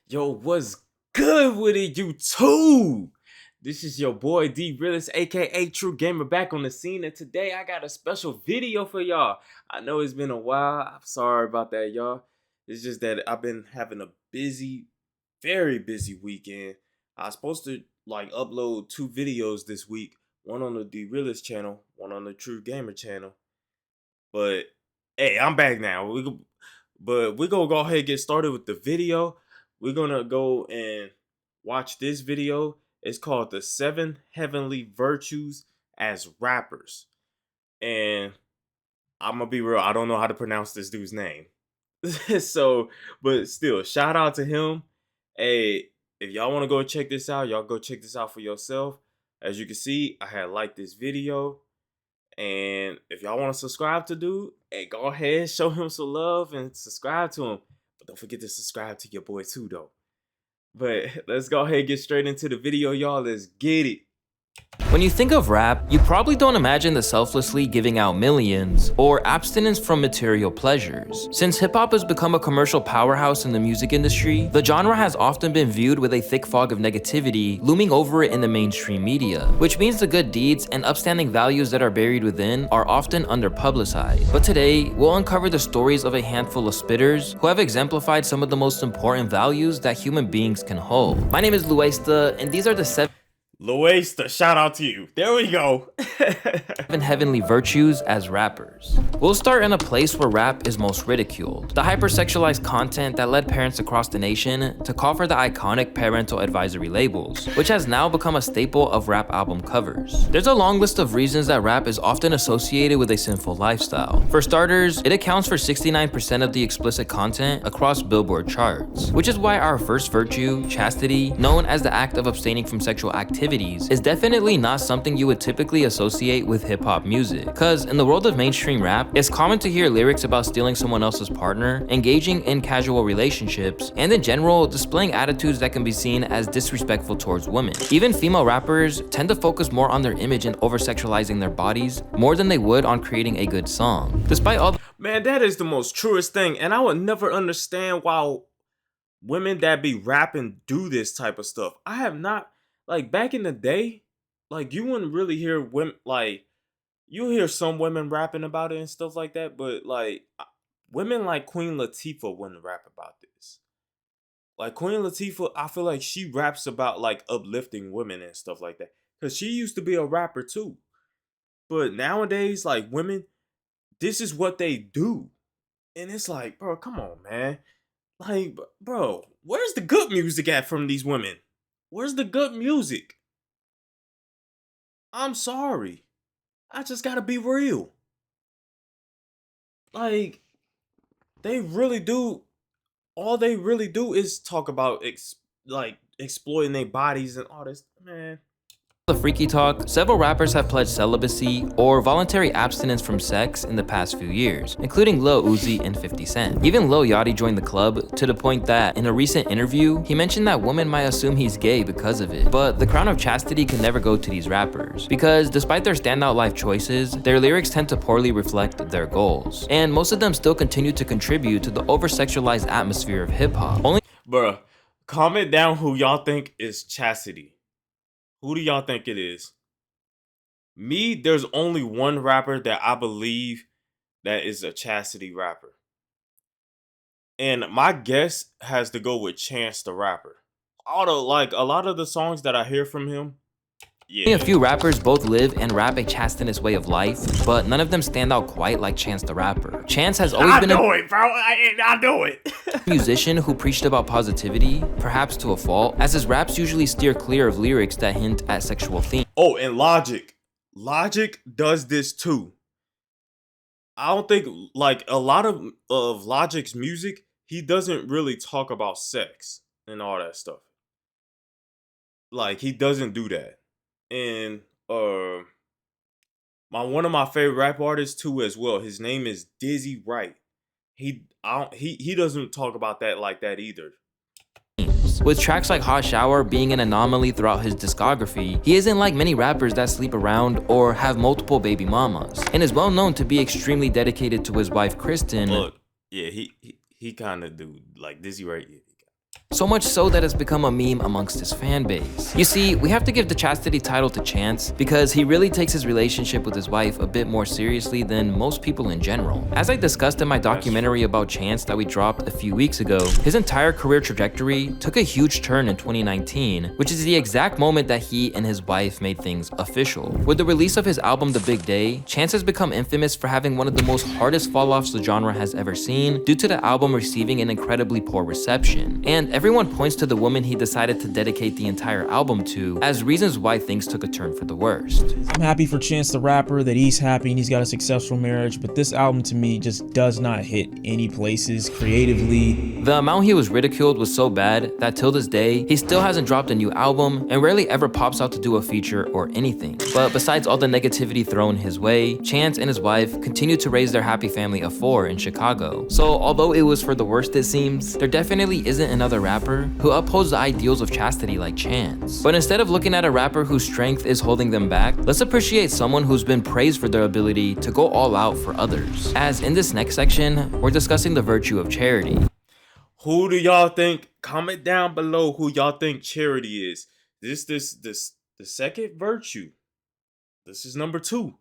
Yo, what's good with it, YouTube? This is your boy DREALEST, aka True Gamer, back on the scene, and today I got a special video for y'all. I know it's been a while. I'm sorry about that, y'all. It's just that I've been having a busy, very busy weekend. I was supposed to upload 2 videos this week, one on the DREALEST channel, one on the True Gamer channel. But hey, I'm back now. But we're gonna go ahead and get started with the video. We're gonna go and watch this video. It's called The 7 Heavenly Virtues as Rappers. And I'm gonna be real, I don't know how to pronounce this dude's name. So, but still, shout out to him. Hey, if y'all wanna go check this out, y'all go check this out for yourself. As you can see, I had liked this video. And if y'all want to subscribe to dude, hey, go ahead, show him some love and subscribe to him. But don't forget to subscribe to your boy too, though. But let's go ahead and get straight into the video, y'all. Let's get it. When you think of rap, you probably don't imagine the selflessly giving out millions or abstinence from material pleasures. Since hip-hop has become a commercial powerhouse in the music industry, the genre has often been viewed with a thick fog of negativity looming over it in the mainstream media, which means the good deeds and upstanding values that are buried within are often under-publicized. But today, we'll uncover the stories of a handful of spitters who have exemplified some of the most important values that human beings can hold. My name is Louaista, and these are the 7 Louaista, shout out to you. There we go. 7 heavenly virtues as rappers. We'll start in a place where rap is most ridiculed. The hypersexualized content that led parents across the nation to call for the iconic parental advisory labels, which has now become a staple of rap album covers. There's a long list of reasons that rap is often associated with a sinful lifestyle. For starters, it accounts for 69% of the explicit content across Billboard charts, which is why our first virtue, chastity, known as the act of abstaining from sexual activity, is definitely not something you would typically associate with hip-hop music. Cause in the world of mainstream rap, it's common to hear lyrics about stealing someone else's partner, engaging in casual relationships, and in general, displaying attitudes that can be seen as disrespectful towards women. Even female rappers tend to focus more on their image and over-sexualizing their bodies more than they would on creating a good song. Despite all Man, that is the most truest thing. And I would never understand why women that be rapping do this type of stuff. I have not, like, back in the day, like, you wouldn't really hear women, like, you hear some women rapping about it and stuff like that, but like women like Queen Latifah wouldn't rap about this. Like Queen Latifah, I feel like she raps about like uplifting women and stuff like that. Cause she used to be a rapper too. But nowadays, like women, this is what they do. And it's like, bro, come on, man. Like, bro, where's the good music at from these women? Where's the good music? I'm sorry. I just gotta be real. Like, they really do. All they really do is talk about exploiting their bodies and all this, man. the freaky talk, several rappers have pledged celibacy or voluntary abstinence from sex in the past few years, including Lil Uzi and 50 Cent. Even Lil Yachty joined the club to the point that, in a recent interview, he mentioned that women might assume he's gay because of it. But the crown of chastity can never go to these rappers, because despite their standout life choices, their lyrics tend to poorly reflect their goals. And most of them still continue to contribute to the over-sexualized atmosphere of hip-hop. Bruh, comment down who y'all think is Chastity. Who do y'all think it is? Me, there's only one rapper that I believe that is a Chastity rapper. And my guess has to go with Chance the Rapper. Although, like, a lot of the songs that I hear from him, Only a few rappers both live and rap a chastinous way of life, but none of them stand out quite like Chance the Rapper. Chance has always been I know it. musician who preached about positivity, perhaps to a fault, as his raps usually steer clear of lyrics that hint at sexual themes. Oh, and Logic does this too. I don't think, like, a lot of Logic's music, he doesn't really talk about sex and all that stuff. Like, he doesn't do that. And one of my favorite rap artists too as well. His name is Dizzy Wright. He doesn't talk about that like that either. With tracks like Hot Shower being an anomaly throughout his discography, he isn't like many rappers that sleep around or have multiple baby mamas, and is well known to be extremely dedicated to his wife Kristen. Look, yeah, he kind of do, like, Dizzy Wright. Yeah, So much so that it's become a meme amongst his fan base. You see, we have to give the Chastity title to Chance because he really takes his relationship with his wife a bit more seriously than most people in general. As I discussed in my documentary about Chance that we dropped a few weeks ago, his entire career trajectory took a huge turn in 2019, which is the exact moment that he and his wife made things official. With the release of his album The Big Day, Chance has become infamous for having one of the most hardest fall-offs the genre has ever seen due to the album receiving an incredibly poor reception. And everyone points to the woman he decided to dedicate the entire album to as reasons why things took a turn for the worst. I'm happy for Chance the Rapper that he's happy and he's got a successful marriage, but this album to me just does not hit any places creatively. The amount he was ridiculed was so bad that till this day, he still hasn't dropped a new album and rarely ever pops out to do a feature or anything. But besides all the negativity thrown his way, Chance and his wife continue to raise their happy family of 4 in Chicago. So although it was for the worst it seems, there definitely isn't another rapper who upholds the ideals of chastity like Chance. But instead of looking at a rapper whose strength is holding them back, let's appreciate someone who's been praised for their ability to go all out for others. As in this next section, we're discussing the virtue of charity. Who do y'all think? Comment down below who y'all think charity is. This the second virtue. This is number 2.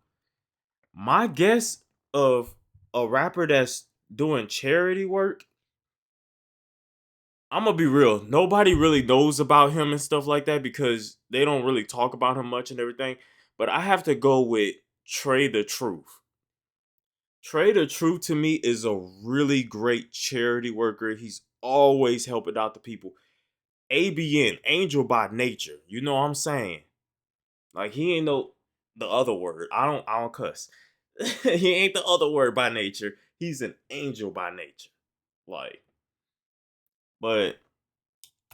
My guess of a rapper that's doing charity work, I'm gonna be real. Nobody really knows about him and stuff like that because they don't really talk about him much and everything. But I have to go with Trey the Truth. Trey the Truth to me is a really great charity worker. He's always helping out the people. ABN, Angel by Nature. You know what I'm saying? Like he ain't no the other word. I don't cuss. He ain't the other word by nature. He's an angel by nature. Like, but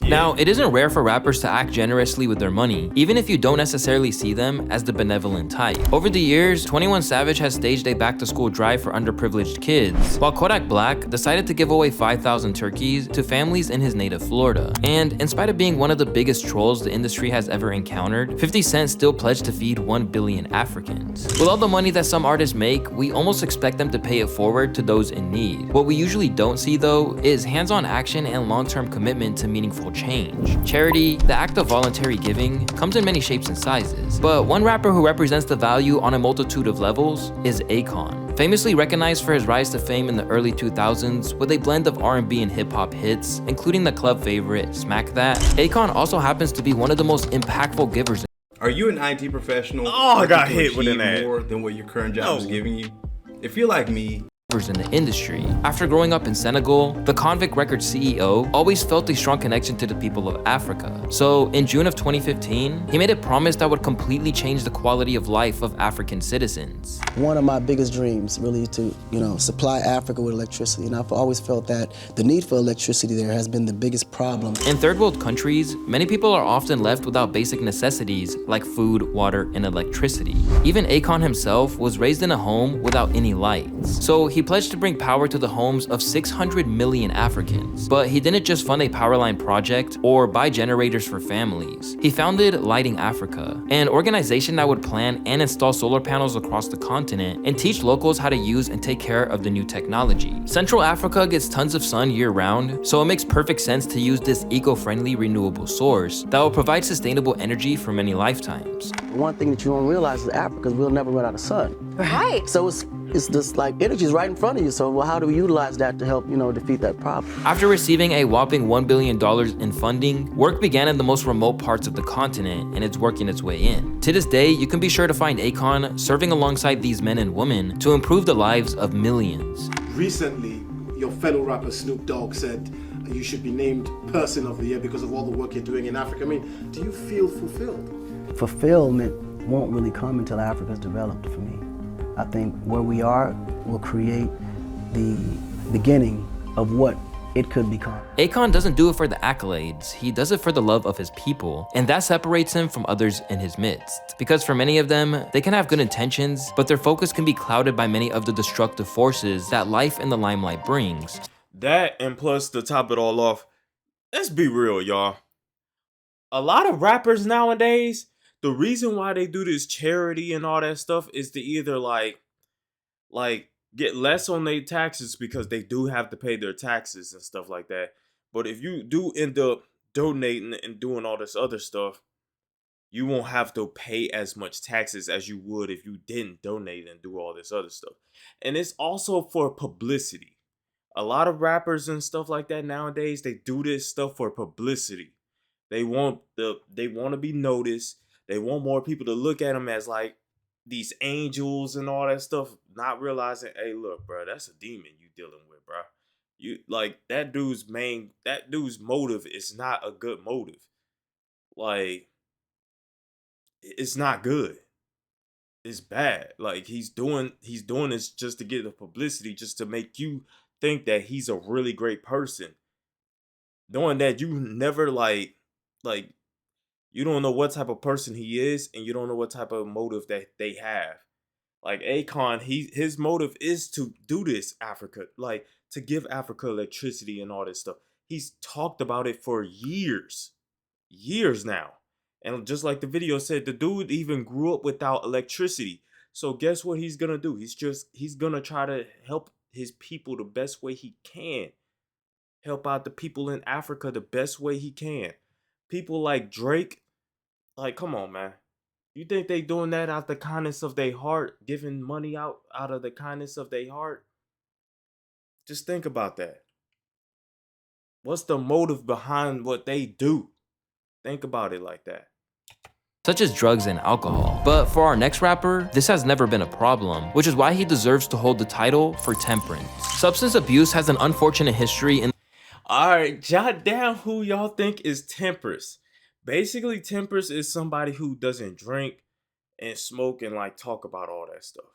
yeah. Now, it isn't rare for rappers to act generously with their money, even if you don't necessarily see them as the benevolent type. Over the years, 21 Savage has staged a back-to-school drive for underprivileged kids, while Kodak Black decided to give away 5,000 turkeys to families in his native Florida. And in spite of being one of the biggest trolls the industry has ever encountered, 50 Cent still pledged to feed 1 billion Africans. With all the money that some artists make, we almost expect them to pay it forward to those in need. What we usually don't see, though, is hands-on action and long-term commitment to meaningful change. Charity, the act of voluntary giving, comes in many shapes and sizes, but one rapper who represents the value on a multitude of levels is Akon. Famously recognized for his rise to fame in the early 2000s with a blend of R&B and hip-hop hits, including the club favorite Smack That, Akon also happens to be one of the most impactful givers. Are you an IT professional? Oh, I got to hit with an achieve ad. more than what your current job is giving you? If you're like me, in the industry. After growing up in Senegal, the Convict Records CEO always felt a strong connection to the people of Africa. So in June of 2015, he made a promise that would completely change the quality of life of African citizens. One of my biggest dreams really to, supply Africa with electricity, and I've always felt that the need for electricity there has been the biggest problem. In third world countries, many people are often left without basic necessities like food, water, and electricity. Even Akon himself was raised in a home without any lights. So he pledged to bring power to the homes of 600 million Africans. But he didn't just fund a power line project or buy generators for families. He founded Lighting Africa, an organization that would plan and install solar panels across the continent and teach locals how to use and take care of the new technology. Central Africa gets tons of sun year-round, so it makes perfect sense to use this eco-friendly renewable source that will provide sustainable energy for many lifetimes. One thing that you don't realize is Africa will never run out of sun. Right. So it's just like energy is right in front of you. So how do we utilize that to help, defeat that problem? After receiving a whopping $1 billion in funding, work began in the most remote parts of the continent, and it's working its way in. To this day, you can be sure to find Akon serving alongside these men and women to improve the lives of millions. Recently, your fellow rapper Snoop Dogg said you should be named Person of the Year because of all the work you're doing in Africa. I mean, do you feel fulfilled? Fulfillment won't really come until Africa's developed for me. I think where we are will create the beginning of what it could become. Akon doesn't do it for the accolades, he does it for the love of his people, and that separates him from others in his midst. Because for many of them, they can have good intentions, but their focus can be clouded by many of the destructive forces that life in the limelight brings. That, and plus to top it all off, let's be real, y'all. A lot of rappers nowadays, the reason why they do this charity and all that stuff is to either like get less on their taxes because they do have to pay their taxes and stuff like that. But if you do end up donating and doing all this other stuff, you won't have to pay as much taxes as you would if you didn't donate and do all this other stuff. And it's also for publicity. A lot of rappers and stuff like that nowadays, they do this stuff for publicity. They want to be noticed. They want more people to look at them as like these angels and all that stuff, not realizing, hey, look, bro, that's a demon you dealing with, bro. You like that dude's motive is not a good motive. Like, it's not good. It's bad. Like he's doing this just to get the publicity, just to make you think that he's a really great person. Knowing that you never like you don't know what type of person he is, and you don't know what type of motive that they have. Like Akon, his motive is to do this Africa, like to give Africa electricity and all this stuff. He's talked about it for years now. And just like the video said, the dude even grew up without electricity. So guess what he's gonna do? He's gonna try to help his people the best way he can. Help out the people in Africa the best way he can. People like Drake, like, come on, man. You think they doing that out the kindness of their heart, giving money out of the kindness of their heart? Just think about that. What's the motive behind what they do? Think about it like that. Such as drugs and alcohol. But for our next rapper, this has never been a problem, which is why he deserves to hold the title for Temperance. Substance abuse has an unfortunate history in— Alright, jot down who y'all think is Temperance. Basically, Temperance is somebody who doesn't drink and smoke and like talk about all that stuff.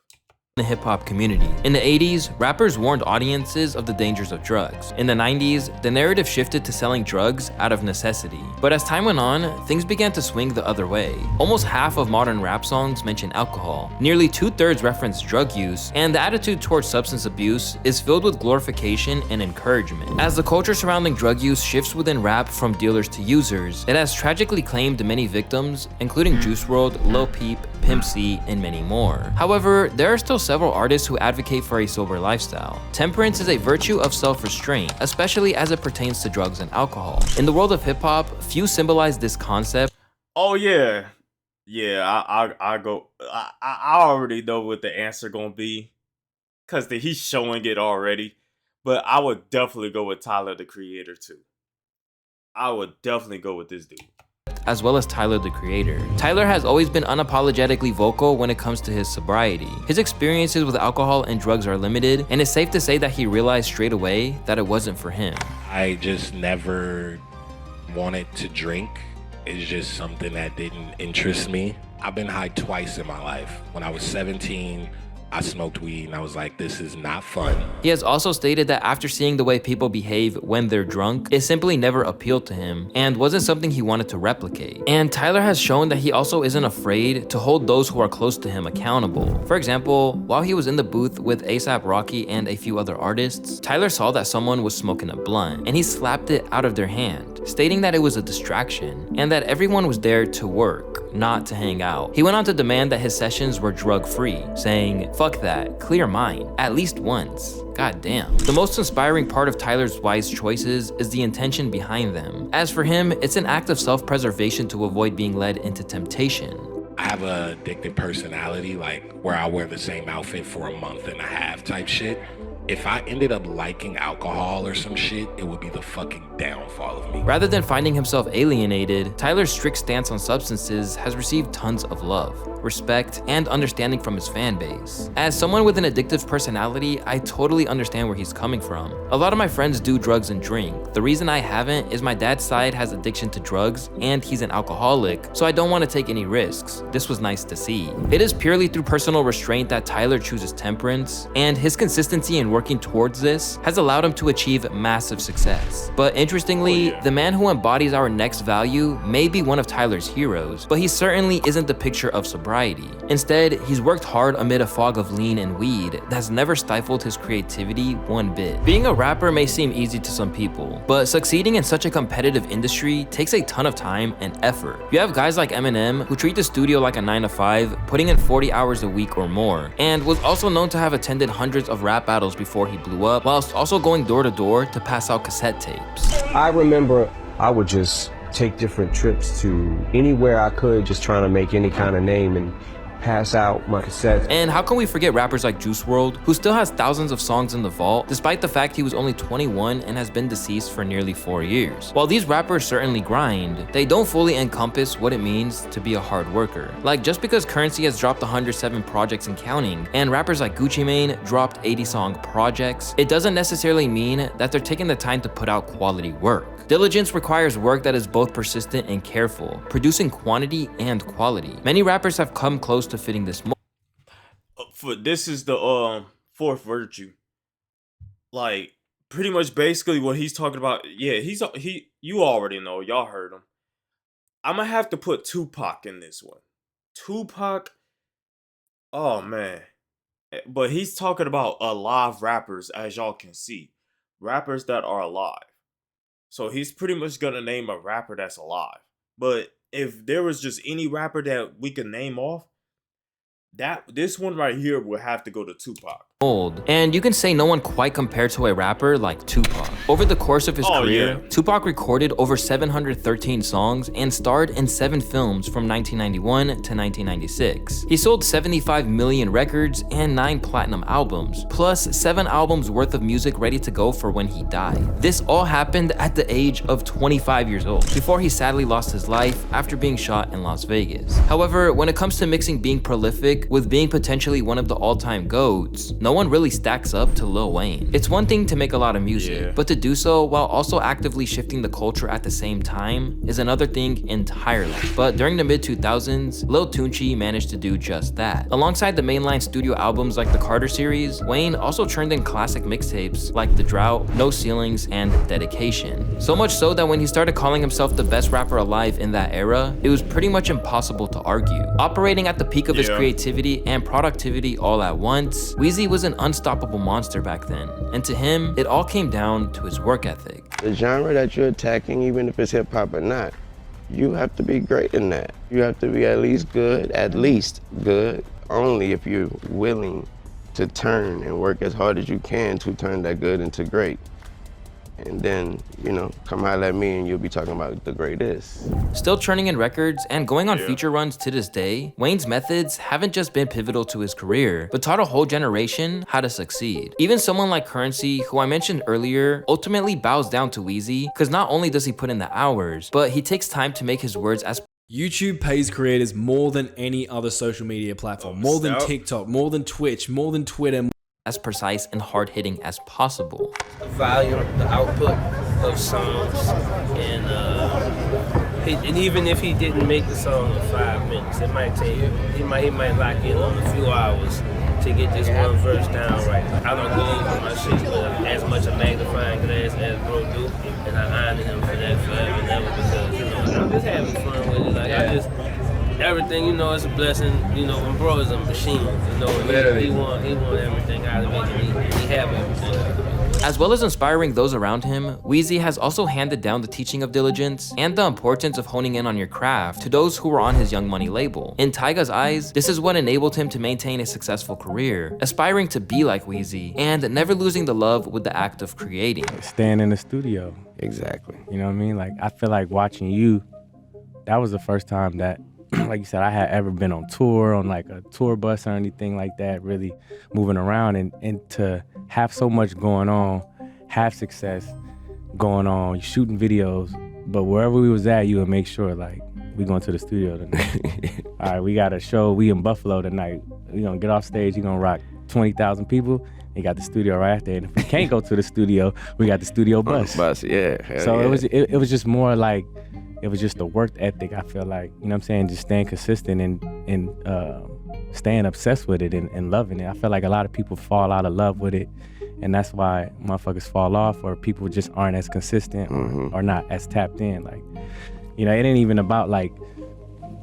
The hip-hop community. In the 80s, rappers warned audiences of the dangers of drugs. In the 90s, the narrative shifted to selling drugs out of necessity. But as time went on, things began to swing the other way. Almost half of modern rap songs mention alcohol. Nearly 2/3 reference drug use, and the attitude towards substance abuse is filled with glorification and encouragement. As the culture surrounding drug use shifts within rap from dealers to users, it has tragically claimed many victims, including Juice WRLD, Lil Peep, Pimp C, and many more. However, there are still several artists who advocate for a sober lifestyle. Temperance is a virtue of self-restraint, especially as it pertains to drugs and alcohol. In the world of hip-hop, few symbolize this concept. Oh yeah. I already know what the answer gonna be, cause he's showing it already. But I would definitely go with Tyler, the Creator, too. I would definitely go with this dude. As well as Tyler, the Creator. Tyler has always been unapologetically vocal when it comes to his sobriety. His experiences with alcohol and drugs are limited, and it's safe to say that he realized straight away that it wasn't for him. I just never wanted to drink. It's just something that didn't interest me. I've been high twice in my life. When I was 17, I smoked weed and I was like, this is not fun. He has also stated that after seeing the way people behave when they're drunk, it simply never appealed to him and wasn't something he wanted to replicate. And Tyler has shown that he also isn't afraid to hold those who are close to him accountable. For example, while he was in the booth with A$AP Rocky and a few other artists, Tyler saw that someone was smoking a blunt and he slapped it out of their hand, stating that it was a distraction and that everyone was there to work, not to hang out. He went on to demand that his sessions were drug-free, saying, "Fuck that, clear mind, at least once." God damn. The most inspiring part of Tyler's wise choices is the intention behind them. As for him, it's an act of self-preservation to avoid being led into temptation. I have a addictive personality, like where I wear the same outfit for a month and a half type shit. If I ended up liking alcohol or some shit, it would be the fucking downfall of me. Rather than finding himself alienated, Tyler's strict stance on substances has received tons of love, respect, and understanding from his fan base. As someone with an addictive personality, I totally understand where he's coming from. A lot of my friends do drugs and drink. The reason I haven't is my dad's side has addiction to drugs and he's an alcoholic, so I don't want to take any risks. This was nice to see. It is purely through personal restraint that Tyler chooses temperance, and his consistency in working towards this has allowed him to achieve massive success. But interestingly, the man who embodies our next value may be one of Tyler's heroes, but he certainly isn't the picture of sobriety. Instead, he's worked hard amid a fog of lean and weed that's never stifled his creativity one bit. Being a rapper may seem easy to some people, but succeeding in such a competitive industry takes a ton of time and effort. You have guys like Eminem, who treat the studio like a 9-to-5, putting in 40 hours a week or more, and was also known to have attended hundreds of rap battles before before he blew up, whilst also going door to door to pass out cassette tapes. I remember I would just take different trips to anywhere I could, just trying to make any kind of name and pass out my cassettes. And how can we forget rappers like Juice WRLD, who still has thousands of songs in the vault, despite the fact he was only 21 and has been deceased for nearly 4 years. While these rappers certainly grind, they don't fully encompass what it means to be a hard worker. Like, just because Currency has dropped 107 projects and counting, and rappers like Gucci Mane dropped 80-song projects, it doesn't necessarily mean that they're taking the time to put out quality work. Diligence requires work that is both persistent and careful, producing quantity and quality. Many rappers have come close to fitting this mold. This is the fourth virtue. Like, pretty much basically what he's talking about. Yeah, you already know, y'all heard him. I'm gonna have to put Tupac in this one. Tupac, oh man. But he's talking about alive rappers, as y'all can see. Rappers that are alive. So he's pretty much gonna name a rapper that's alive. But if there was just any rapper that we could name off, this one right here would have to go to Tupac. And you can say no one quite compared to a rapper like Tupac. Over the course of his career, yeah. Tupac recorded over 713 songs and starred in 7 films from 1991 to 1996. He sold 75 million records and 9 platinum albums, plus 7 albums worth of music ready to go for when he died. This all happened at the age of 25 years old, before he sadly lost his life after being shot in Las Vegas. However, when it comes to mixing being prolific with being potentially one of the all-time GOATs, no one really stacks up to Lil Wayne. It's one thing to make a lot of music, but to do so while also actively shifting the culture at the same time is another thing entirely. But during the mid-2000s, Lil Tunechi managed to do just that. Alongside the mainline studio albums like the Carter series, Wayne also churned in classic mixtapes like The Drought, No Ceilings, and Dedication. So much so that when he started calling himself the best rapper alive in that era, it was pretty much impossible to argue. Operating at the peak of his creativity and productivity all at once, Weezy was an unstoppable monster back then, and to him, it all came down to his work ethic. The genre that you're attacking, even if it's hip hop or not, you have to be great in that. You have to be at least good, only if you're willing to turn and work as hard as you can to turn that good into great. And then, you know, come holler at me and you'll be talking about the greatest. Still churning in records and going on feature runs to this day, Wayne's methods haven't just been pivotal to his career, but taught a whole generation how to succeed. Even someone like Currency, who I mentioned earlier, ultimately bows down to Weezy, because not only does he put in the hours, but he takes time to make his words as YouTube pays creators more than any other social media platform, more than TikTok, more than Twitch, more than Twitter, as precise and hard-hitting as possible. The volume, the output of songs, and even if he didn't make the song in 5 minutes, it might take he might lock in on a few hours to get this one verse down right. I don't go over my shit with as much a magnifying glass as bro do, and I honor him for that forever and ever, because, you know, I'm just having fun with it. Like, everything, you know, it's a blessing. You know, when bro is a machine, you know, he want everything out of it, and he have everything out of it. As well as inspiring those around him, Weezy has also handed down the teaching of diligence and the importance of honing in on your craft to those who were on his Young Money label. In Tyga's eyes, this is what enabled him to maintain a successful career, aspiring to be like Weezy, and never losing the love with the act of creating. Staying in the studio. Exactly. You know what I mean? Like, I feel like watching you, that was the first time that, like you said, I had ever been on tour, on like a tour bus or anything like that, really moving around, and to have so much going on, have success going on, you shooting videos, but wherever we was at, you would make sure, like, we going to the studio tonight. All right, we got a show, we in Buffalo tonight. We gonna get off stage, you gonna rock 20,000 people. You got the studio right after, and if we can't go to the studio, we got the studio bus. Yeah. So it was just more like, it was just the work ethic, I feel like, you know what I'm saying, just staying consistent and staying obsessed with it and loving it. I feel like a lot of people fall out of love with it, and that's why motherfuckers fall off, or people just aren't as consistent or not as tapped in. Like, you know, it ain't even about like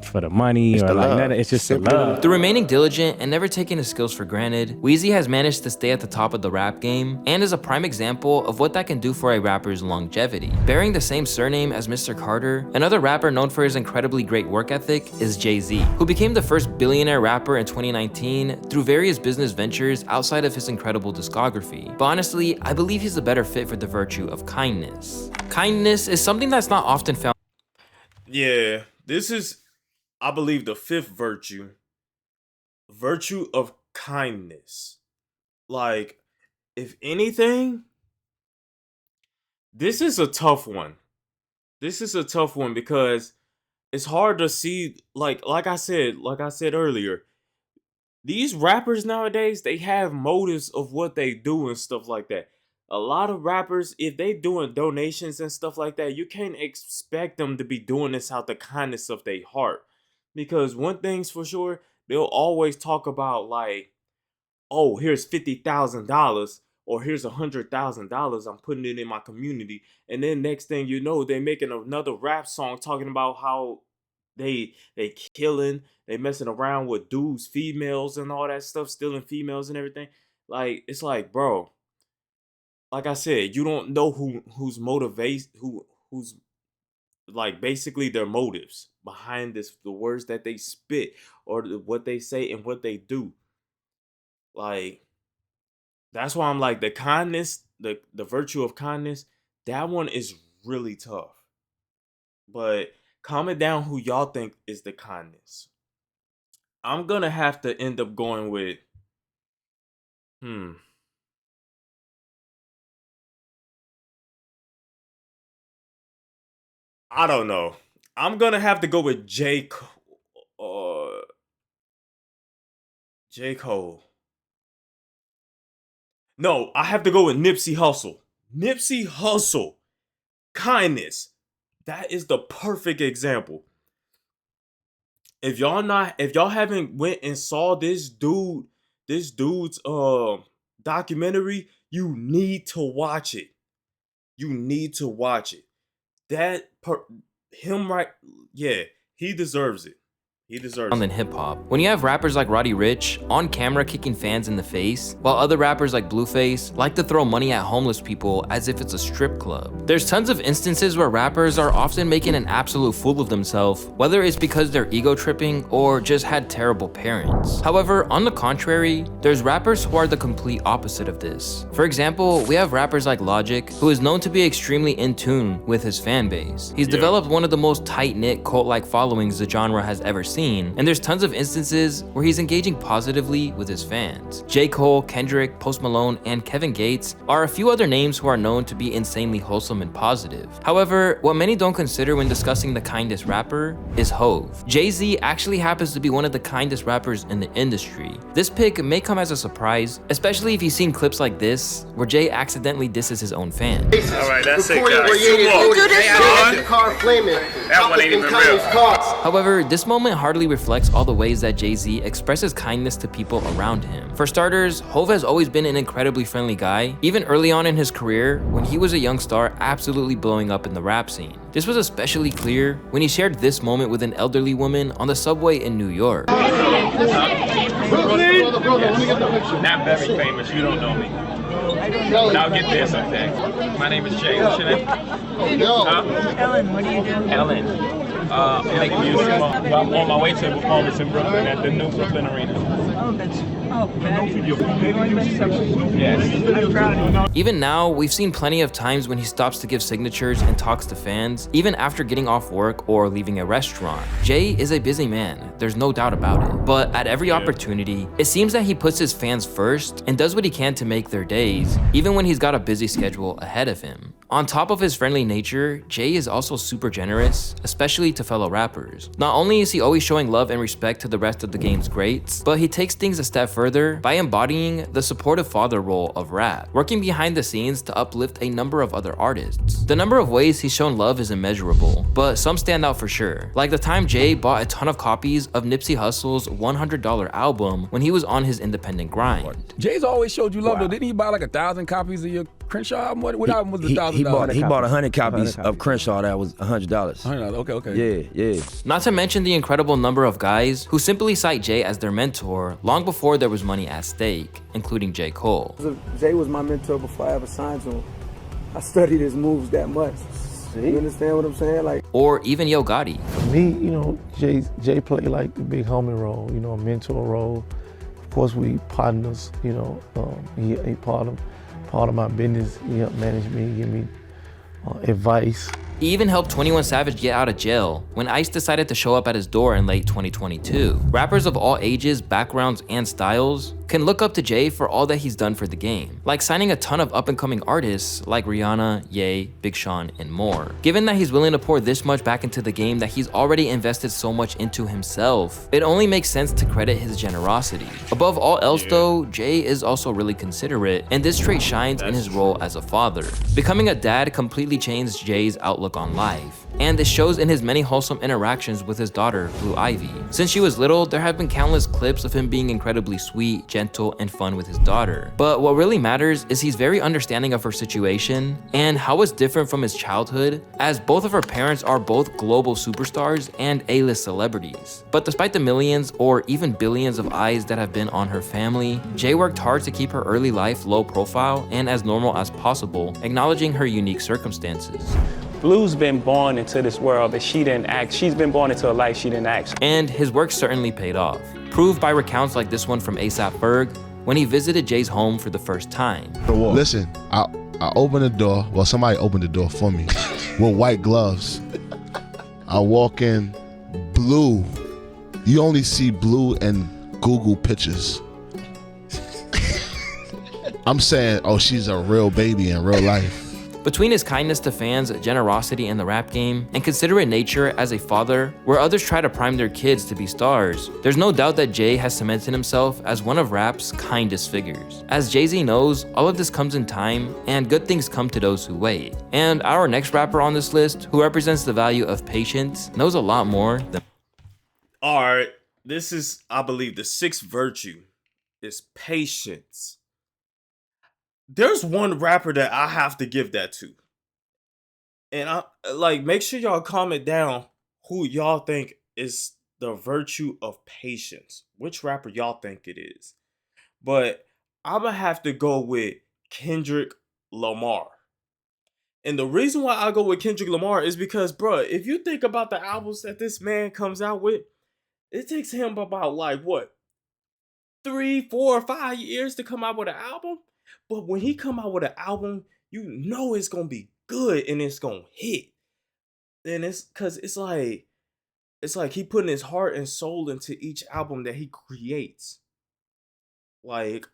for the money It's or the like love. nothing. It's just the Simply the love. Through remaining diligent and never taking his skills for granted, Wheezy has managed to stay at the top of the rap game and is a prime example of what that can do for a rapper's longevity. Bearing the same surname as Mr. Carter, another rapper known for his incredibly great work ethic is Jay-Z, who became the first billionaire rapper in 2019 through various business ventures outside of his incredible discography. But honestly, I believe he's a better fit for the virtue of kindness. Kindness is something that's not often found. Yeah, this is, I believe, the fifth virtue. Virtue of kindness. Like, if anything, this is a tough one. This is a tough one because it's hard to see, like I said earlier, these rappers nowadays, they have motives of what they do and stuff like that. A lot of rappers, if they doing donations and stuff like that, you can't expect them to be doing this out the kindness of their heart. Because one thing's for sure, they'll always talk about like, oh, here's $50,000 or here's $100,000. I'm putting it in my community. And then next thing you know, they're making another rap song talking about how they killing, they messing around with dudes, females and all that stuff, stealing females and everything. Like, it's like, bro, like I said, you don't know who's like basically their motives behind this, the words that they spit or what they say and what they do. Like, that's why I'm like, the kindness, the virtue of kindness, that one is really tough. But comment down who y'all think is the kindness. I'm gonna have to end up going with I don't know. I'm gonna have to go with j.cole. No, I have to go with Nipsey Hussle. Nipsey Hussle. Kindness. That is the perfect example. If y'all haven't went and saw this dude's documentary, you need to watch it. You need to watch it. He deserves it. He deserves it. In hip-hop. When you have rappers like Roddy Ricch on camera kicking fans in the face, while other rappers like Blueface like to throw money at homeless people as if it's a strip club. There's tons of instances where rappers are often making an absolute fool of themselves, whether it's because they're ego tripping or just had terrible parents. However, on the contrary, there's rappers who are the complete opposite of this. For example, we have rappers like Logic, who is known to be extremely in tune with his fan base. He's developed one of the most tight-knit cult-like followings the genre has ever seen, and there's tons of instances where he's engaging positively with his fans. J. Cole, Kendrick, Post Malone, and Kevin Gates are a few other names who are known to be insanely wholesome and positive. However, what many don't consider when discussing the kindest rapper is Hov. Jay-Z actually happens to be one of the kindest rappers in the industry. This pick may come as a surprise, especially if you've seen clips like this, where Jay accidentally disses his own fans. Alright, that's it, guys. That one ain't even real. However, this moment hardly reflects all the ways that Jay-Z expresses kindness to people around him. For starters, Hov has always been an incredibly friendly guy, even early on in his career when he was a young star absolutely blowing up in the rap scene. This was especially clear when he shared this moment with an elderly woman on the subway in New York. Not very famous, you don't know me. But I'll get there someday. My name is Jay. What's your name? Ellen, what do you do? Ellen. I'm making music. I'm on my way to a performance in Brooklyn at the new Brooklyn Arena. Oh, that's yes. I'm proud. Even now, we've seen plenty of times when he stops to give signatures and talks to fans, even after getting off work or leaving a restaurant. Jay is a busy man, there's no doubt about it. But at every opportunity, it seems that he puts his fans first and does what he can to make their days, even when he's got a busy schedule ahead of him. On top of his friendly nature, Jay is also super generous, especially to fellow rappers. Not only is he always showing love and respect to the rest of the game's greats, but he takes things a step further by embodying the supportive father role of rap, working behind the scenes to uplift a number of other artists. The number of ways he's shown love is immeasurable, but some stand out for sure, like the time Jay bought a ton of copies of Nipsey Hussle's $100 album when he was on his independent grind. Jay's always showed you love though. Didn't he buy like 1,000 copies of your Crenshaw album? What album was the $1,000? He bought 100 copies of Crenshaw that was $100. $100, okay. Yeah. Not to mention the incredible number of guys who simply cite Jay as their mentor long before there was money at stake, including J.Cole. Jay was my mentor before I ever signed to him. I studied his moves that much. You understand what I'm saying? Like, or even Yo Gotti. For me, you know, Jay played like the big homie role, you know, a mentor role. Of course, we partners, you know. He part of my business. He helped manage me, give me advice. He even helped 21 Savage get out of jail when ICE decided to show up at his door in late 2022. Rappers of all ages, backgrounds, and styles can look up to Jay for all that he's done for the game, like signing a ton of up-and-coming artists like Rihanna, Ye, Big Sean, and more. Given that he's willing to pour this much back into the game that he's already invested so much into himself, it only makes sense to credit his generosity. Above all else though, Jay is also really considerate, and this trait shines in his role as a father. Becoming a dad completely changed Jay's outlook on life, and it shows in his many wholesome interactions with his daughter, Blue Ivy. Since she was little, there have been countless clips of him being incredibly sweet, gentle, and fun with his daughter. But what really matters is he's very understanding of her situation and how it's different from his childhood, as both of her parents are both global superstars and A-list celebrities. But despite the millions or even billions of eyes that have been on her family, Jay worked hard to keep her early life low profile and as normal as possible, acknowledging her unique circumstances. Blue's been born into this world that she didn't ask. She's been born into a life she didn't ask. And his work certainly paid off, proved by recounts like this one from A$AP Ferg when he visited Jay's home for the first time. Listen, I opened the door, well, somebody opened the door for me with white gloves. I walk in, Blue. You only see Blue in Google pictures. I'm saying, oh, she's a real baby in real life. Between his kindness to fans, generosity in the rap game, and considerate nature as a father, where others try to prime their kids to be stars, there's no doubt that Jay has cemented himself as one of rap's kindest figures. As Jay-Z knows, all of this comes in time, and good things come to those who wait. And our next rapper on this list, who represents the value of patience, knows a lot more than... Alright, this is, I believe, the sixth virtue is patience. There's one rapper that I have to give that to. And I make sure y'all comment down who y'all think is the virtue of patience. Which rapper y'all think it is. But I'm gonna have to go with Kendrick Lamar. And the reason why I go with Kendrick Lamar is because, bruh, if you think about the albums that this man comes out with, it takes him about 3, 4, 5 years to come out with an album. But when he come out with an album, you know it's gonna be good and it's gonna hit. And it's cause it's like he putting his heart and soul into each album that he creates. And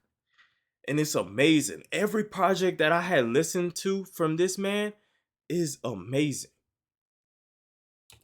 it's amazing. Every project that I had listened to from this man is amazing.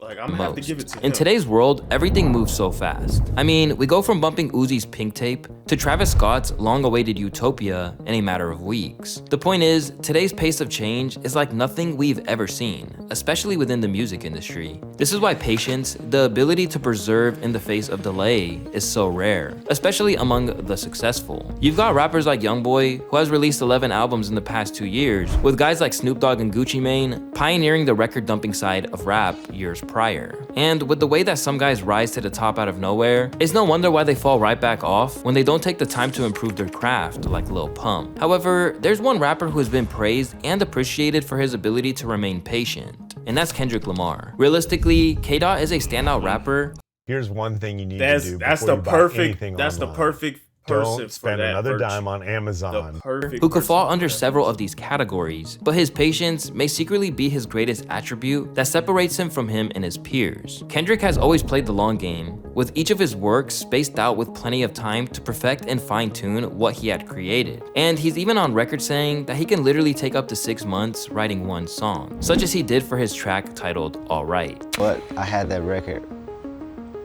I'm gonna have to give it to him. In today's world, everything moves so fast. I mean, we go from bumping Uzi's Pink Tape to Travis Scott's long-awaited Utopia in a matter of weeks. The point is, today's pace of change is like nothing we've ever seen, especially within the music industry. This is why patience, the ability to preserve in the face of delay, is so rare, especially among the successful. You've got rappers like YoungBoy, who has released 11 albums in the past 2 years, with guys like Snoop Dogg and Gucci Mane pioneering the record-dumping side of rap years prior. And with the way that some guys rise to the top out of nowhere, it's no wonder why they fall right back off when they don't take the time to improve their craft, like Lil Pump. However, there's one rapper who has been praised and appreciated for his ability to remain patient, and that's Kendrick Lamar. Realistically, K-Dot is a standout rapper. Here's one thing you need to do that's before the you perfect buy anything that's online. the perfect person Don't spend another dime on Amazon. Who could fall under several of these categories, but his patience may secretly be his greatest attribute that separates him from him and his peers. Kendrick has always played the long game, with each of his works spaced out with plenty of time to perfect and fine-tune what he had created. And he's even on record saying that he can literally take up to 6 months writing one song, such as he did for his track titled Alright. But I had that record.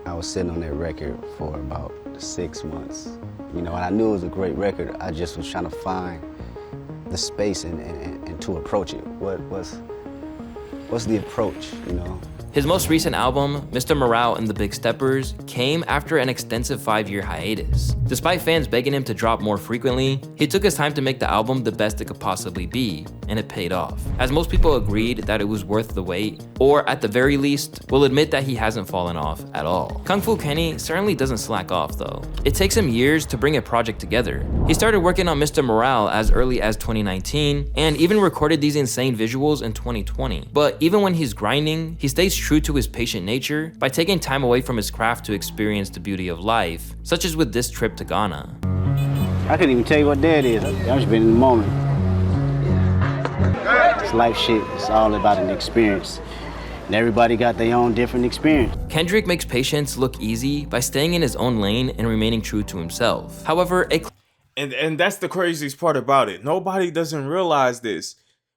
I was sitting on that record for about 6 months. You know, and I knew it was a great record. I just was trying to find the space and to approach it. What's the approach, you know? His most recent album, Mr. Morale and the Big Steppers, came after an extensive 5-year hiatus. Despite fans begging him to drop more frequently, he took his time to make the album the best it could possibly be, and it paid off. As most people agreed that it was worth the wait, or at the very least, will admit that he hasn't fallen off at all. Kung Fu Kenny certainly doesn't slack off though. It takes him years to bring a project together. He started working on Mr. Morale as early as 2019, and even recorded these insane visuals in 2020. But even when he's grinding, he stays true to his patient nature by taking time away from his craft to experience the beauty of life, such as with this trip to Ghana. I couldn't even tell you what day it is. I've just been in the moment. It's life shit. It's all about an experience. And everybody got their own different experience. Kendrick makes patience look easy by staying in his own lane and remaining true to himself. However, and that's the craziest part about it. Nobody doesn't realize this,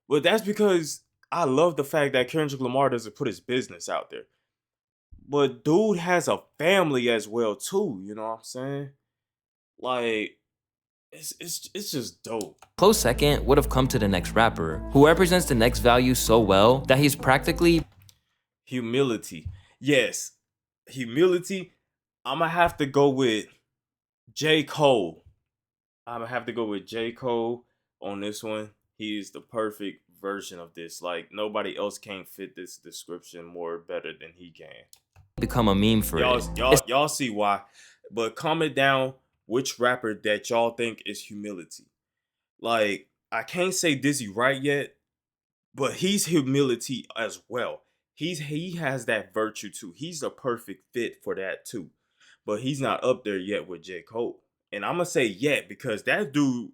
but that's because I love the fact that Kendrick Lamar doesn't put his business out there. But dude has a family as well too, you know what I'm saying? Like, it's just dope. Close second would have come to the next rapper, who represents the next value so well that he's practically humility. Yes, humility. I'ma have to go with j.cole. I'ma have to go with j.cole on this one. He is the perfect version of this. Like, nobody else can fit this description more better than he can. Become a meme for y'all see why. But comment down which rapper that y'all think is humility. Like, I can't say Dizzy Wright yet, but he's humility as well. He has that virtue too. He's the perfect fit for that too. But he's not up there yet with j.cole. And I'm gonna say yet because that dude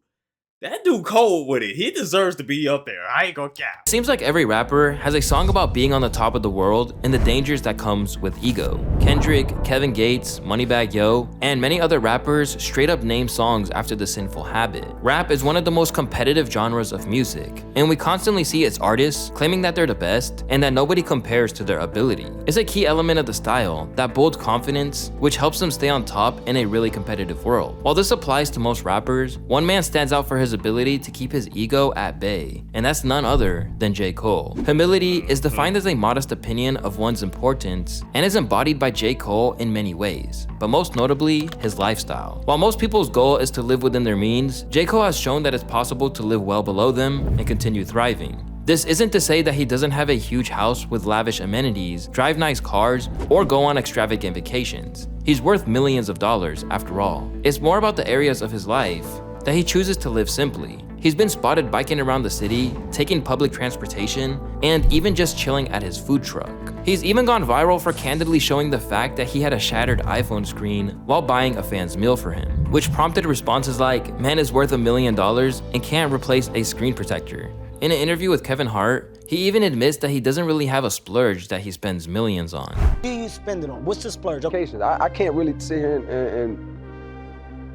cold with it. He deserves to be up there. I ain't gonna cap. Seems like every rapper has a song about being on the top of the world and the dangers that comes with ego. Kendrick, Kevin Gates, Moneybagg Yo, and many other rappers straight up name songs after the sinful habit. Rap is one of the most competitive genres of music, and we constantly see its artists claiming that they're the best and that nobody compares to their ability. It's a key element of the style, that bold confidence, which helps them stay on top in a really competitive world. While this applies to most rappers, one man stands out for his ability to keep his ego at bay, and that's none other than j.cole. Humility is defined as a modest opinion of one's importance and is embodied by j.cole in many ways, but most notably his lifestyle. While most people's goal is to live within their means, j.cole has shown that it's possible to live well below them and continue thriving. This isn't to say that he doesn't have a huge house with lavish amenities, drive nice cars, or go on extravagant vacations. He's worth millions of dollars after all. It's more about the areas of his life that he chooses to live simply. He's been spotted biking around the city, taking public transportation, and even just chilling at his food truck. He's even gone viral for candidly showing the fact that he had a shattered iPhone screen while buying a fan's meal for him, which prompted responses like, "Man is worth $1 million and can't replace a screen protector." In an interview with Kevin Hart, he even admits that he doesn't really have a splurge that he spends millions on. What do you spend it on? What's the splurge? I can't really sit here and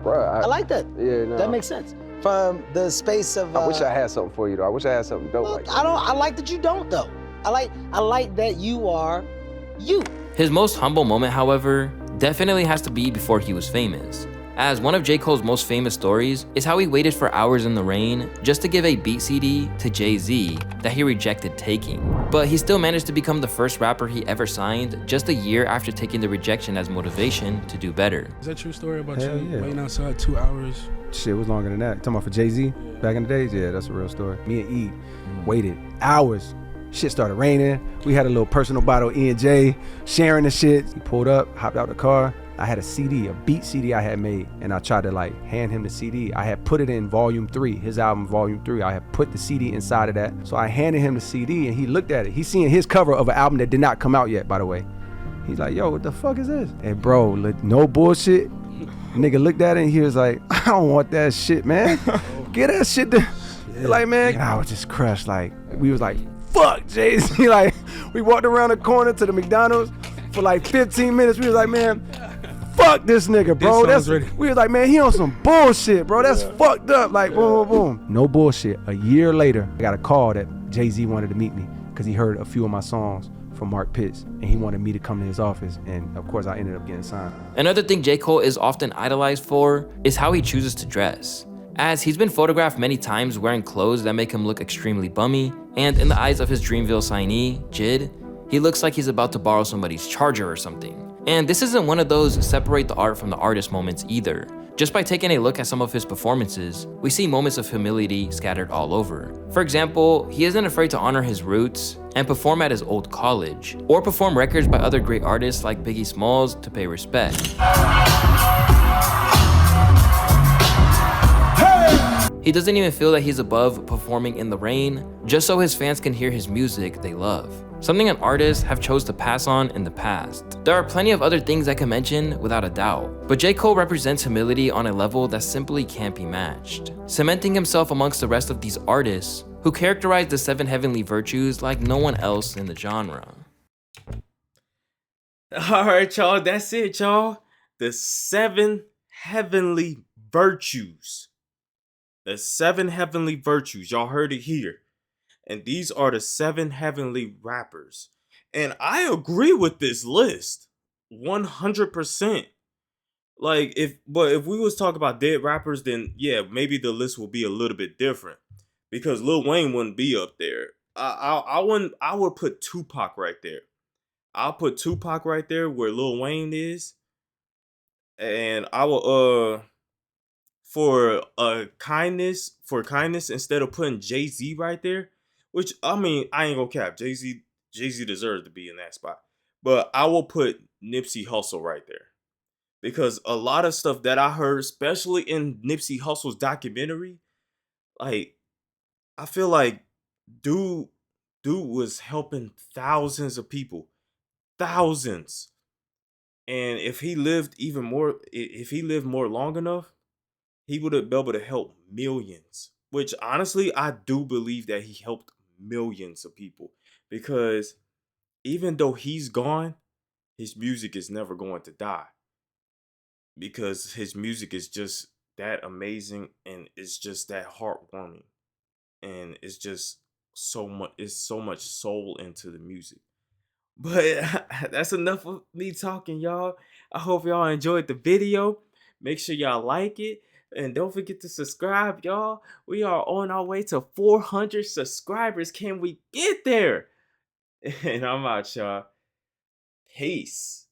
bruh, I like that. Yeah, no. That makes sense. From the space of I wish I had something for you though. I wish I had something dope like that. I like that you don't though. I like that you are you. His most humble moment, however, definitely has to be before he was famous, as one of j.cole's most famous stories is how he waited for hours in the rain just to give a beat CD to Jay-Z that he rejected taking. But he still managed to become the first rapper he ever signed just a year after taking the rejection as motivation to do better. Is that true story about Hell you yeah. waiting outside 2 hours? Shit, it was longer than that. Talking about for Jay-Z back in the days? Yeah, that's a real story. Me and E waited hours. Shit started raining. We had a little personal bottle of E&J, sharing the shit. He pulled up, hopped out the car. I had a CD, a beat CD I had made, and I tried to like hand him the CD. I had put it in volume 3, his album volume 3. I had put the CD inside of that. So I handed him the CD and he looked at it. He's seeing his cover of an album that did not come out yet, by the way. He's like, yo, what the fuck is this? And bro, no bullshit. Nigga looked at it and he was like, I don't want that shit, man. Get that shit to, like, man. And I was just crushed. Like, we was like, fuck Jay-Z. Like, we walked around the corner to the McDonald's for like 15 minutes. We was like, man, fuck this nigga, bro. We was like, man, he on some bullshit, bro. That's fucked up. Like, boom, boom, boom. No bullshit. A year later, I got a call that Jay-Z wanted to meet me because he heard a few of my songs from Mark Pitts, and he wanted me to come to his office, and of course I ended up getting signed. Another thing j.cole is often idolized for is how he chooses to dress, as he's been photographed many times wearing clothes that make him look extremely bummy, and in the eyes of his Dreamville signee, Jid, He looks like he's about to borrow somebody's charger or something. And this isn't one of those separate the art from the artist moments either. Just by taking a look at some of his performances, we see moments of humility scattered all over. For example, he isn't afraid to honor his roots and perform at his old college, or perform records by other great artists like Biggie Smalls to pay respect. He doesn't even feel that he's above performing in the rain, just so his fans can hear his music they love. Something an artist have chose to pass on in the past. There are plenty of other things I can mention without a doubt, but J. Cole represents humility on a level that simply can't be matched, cementing himself amongst the rest of these artists who characterize the 7 heavenly virtues like no one else in the genre. Alright, y'all, that's it, y'all. The 7 heavenly virtues. The 7 heavenly virtues. Y'all heard it here. And these are the 7 heavenly rappers. And I agree with this list 100%. Like, if we was talking about dead rappers, then yeah, maybe the list will be a little bit different. Because Lil Wayne wouldn't be up there. I would put Tupac right there. I'll put Tupac right there where Lil Wayne is. And I will for kindness, instead of putting Jay-Z right there, which I mean, I ain't gonna cap. Jay-Z deserves to be in that spot. But I will put Nipsey Hussle right there. Because a lot of stuff that I heard, especially in Nipsey Hussle's documentary, like, I feel like dude was helping thousands of people. Thousands. And if he lived more long enough, he would have been able to help millions. Which honestly, I do believe that he helped millions of people. Because even though he's gone, his music is never going to die. Because his music is just that amazing and it's just that heartwarming. And it's just so much soul into the music. But that's enough of me talking, y'all. I hope y'all enjoyed the video. Make sure y'all like it. And don't forget to subscribe, y'all. We are on our way to 400 subscribers. Can we get there? And I'm out, y'all. Peace.